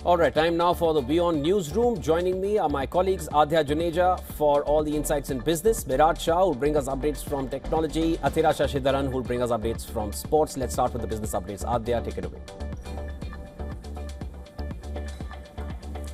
All right, time now for the WION Newsroom. Joining me are my colleagues Adhya Juneja for all the insights in business, Virat Shah who will bring us updates from technology, Athira Shashidaran who will bring us updates from sports. Let's start with the business updates. Adhya, take it away.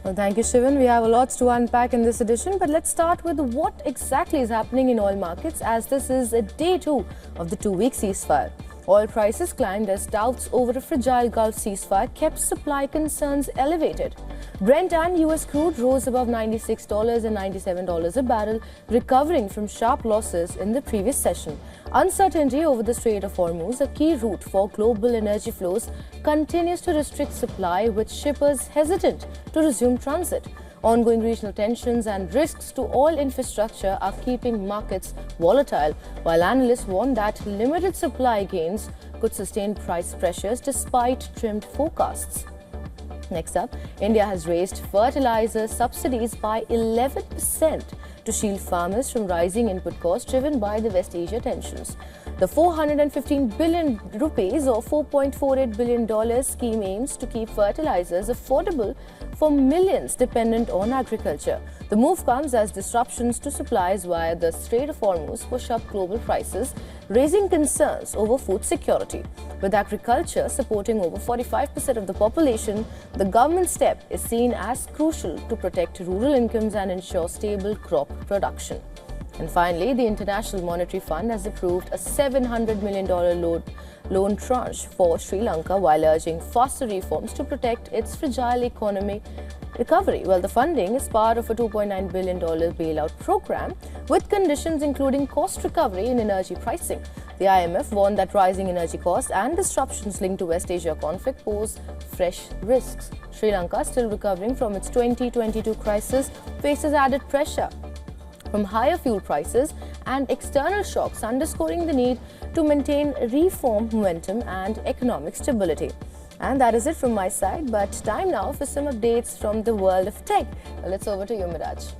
Well, thank you, Shivan. We have a lot to unpack in this edition, but let's start with what exactly is happening in oil markets, as this is a day 2 of the 2-week ceasefire. Oil prices climbed as doubts over a fragile Gulf ceasefire kept supply concerns elevated. Brent and US crude rose above $96 and $97 a barrel, recovering from sharp losses in the previous session. Uncertainty over the Strait of Hormuz, a key route for global energy flows, continues to restrict supply, with shippers hesitant to resume transit. Ongoing regional tensions and risks to oil infrastructure are keeping markets volatile, while analysts warn that limited supply gains could sustain price pressures despite trimmed forecasts. Next up, India has raised fertilizer subsidies by 11% to shield farmers from rising input costs driven by the West Asia tensions. The 415 billion rupees or $4.48 billion scheme aims to keep fertilizers affordable for millions dependent on agriculture. The move comes as disruptions to supplies via the Strait of Hormuz push up global prices, raising concerns over food security. With agriculture supporting over 45% of the population, the government's step is seen as crucial to protect rural incomes and ensure stable crop production. And finally, the International Monetary Fund has approved a $700 million loan tranche for Sri Lanka while urging faster reforms to protect its fragile economy recovery. Well, the funding is part of a $2.9 billion bailout program with conditions including cost recovery in energy pricing. The IMF warned that rising energy costs and disruptions linked to West Asia conflict pose fresh risks. Sri Lanka, still recovering from its 2022 crisis, faces added pressure from higher fuel prices and external shocks, underscoring the need to maintain reform momentum and economic stability. And that is it from my side, but time now for some updates from the world of tech. Let's over to you, Miraj.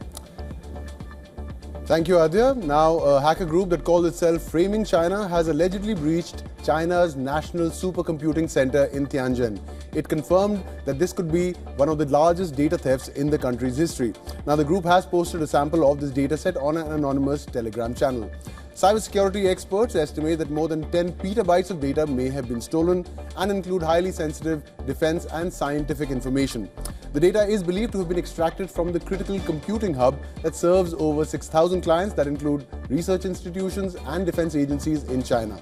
Thank you, Adhya. Now, a hacker group that calls itself Framing China has allegedly breached China's National Supercomputing Center in Tianjin. It confirmed that this could be one of the largest data thefts in the country's history. Now, the group has posted a sample of this dataset on an anonymous Telegram channel. Cybersecurity experts estimate that more than 10 petabytes of data may have been stolen and include highly sensitive defense and scientific information. The data is believed to have been extracted from the critical computing hub that serves over 6,000 clients that include research institutions and defense agencies in China.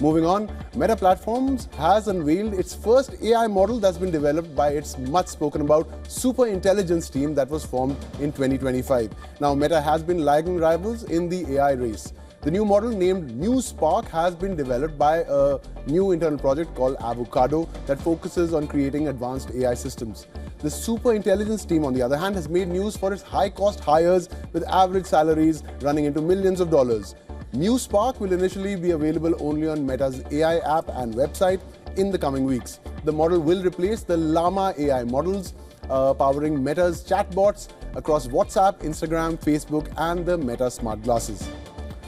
Moving on, Meta Platforms has unveiled its first AI model that's been developed by its much spoken about super intelligence team that was formed in 2025. Now, Meta has been lagging rivals in the AI race. The new model, named NEWSROOM, has been developed by a new internal project called Avocado that focuses on creating advanced AI systems. The super intelligence team, on the other hand, has made news for its high-cost hires with average salaries running into millions of dollars. NEWSROOM will initially be available only on Meta's AI app and website in the coming weeks. The model will replace the Llama AI models, powering Meta's chatbots across WhatsApp, Instagram, Facebook, and the Meta smart glasses.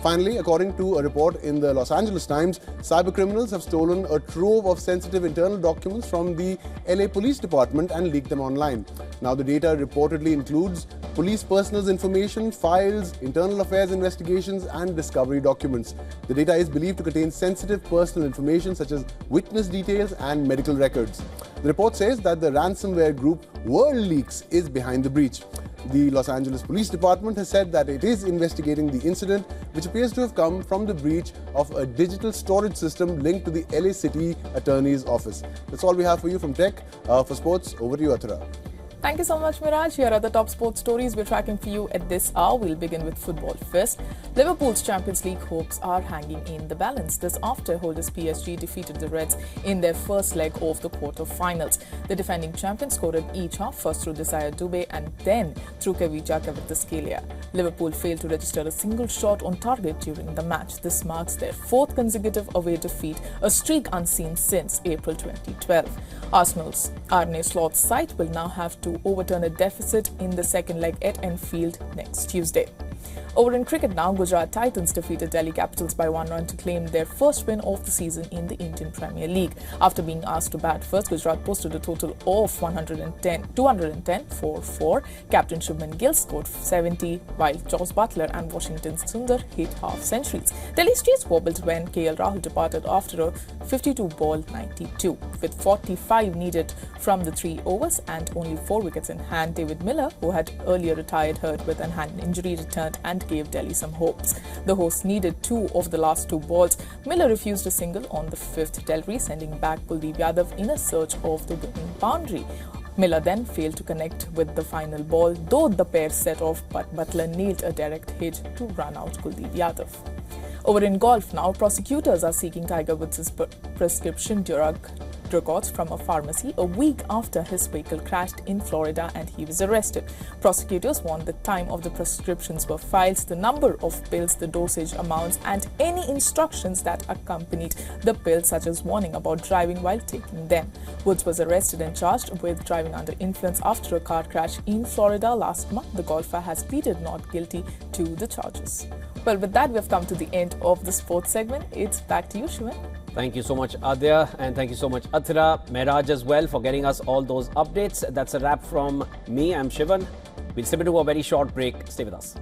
Finally, according to a report in the Los Angeles Times, cybercriminals have stolen a trove of sensitive internal documents from the LA Police Department and leaked them online. Now, the data reportedly includes police personnel information, files, internal affairs investigations, and discovery documents. The data is believed to contain sensitive personal information such as witness details and medical records. The report says that the ransomware group WorldLeaks is behind the breach. The Los Angeles Police Department has said that it is investigating the incident, which appears to have come from the breach of a digital storage system linked to the LA City Attorney's Office. That's all we have for you from Tech. For sports, over to you, Athira. Thank you so much, Miraj. Here are the top sports stories we're tracking for you at this hour. We'll begin with football first. Liverpool's Champions League hopes are hanging in the balance. This after holders PSG defeated the Reds in their first leg of the quarter-finals. The defending champions scored each half, first through Desire Dubé and then through Kavija Kvaratskhelia. Liverpool failed to register a single shot on target during the match. This marks their fourth consecutive away defeat, a streak unseen since April 2012. Arsenal's Arne Slot's side will now have to overturn a deficit in the second leg at Anfield next Tuesday. Over in cricket now, Gujarat Titans defeated Delhi Capitals by 1 run to claim their first win of the season in the Indian Premier League. After being asked to bat first, Gujarat posted a total of 210 for 4. Captain Shubman Gill scored 70, while Jos Buttler and Washington's Sundar hit half centuries. Delhi's chase wobbled when KL Rahul departed after a 52-ball 92. With 45 needed from the 3 overs and only 4 wickets in hand, David Miller, who had earlier retired hurt with an hand injury, returned and gave Delhi some hopes. The hosts needed 2 of the last 2 balls. Miller refused a single on the 5th delivery, sending back Kuldeep Yadav in a search of the winning boundary. Miller then failed to connect with the final ball, though the pair set off, but Butler nailed a direct hit to run out Kuldeep Yadav. Over in golf now, prosecutors are seeking Tiger Woods' prescription drug records from a pharmacy a week after his vehicle crashed in Florida and he was arrested. Prosecutors want the time of the prescriptions were filed, the number of pills, the dosage amounts, and any instructions that accompanied the pills, such as warning about driving while taking them. Woods was arrested and charged with driving under influence after a car crash in Florida last month. The golfer has pleaded not guilty to the charges. Well, with that, we have come to the end of the sports segment. It's back to you, Shivan. Thank you so much, Adya, and thank you so much, Athira, Mehraj as well, for getting us all those updates. That's a wrap from me. I'm Shivan. We'll step into a very short break. Stay with us.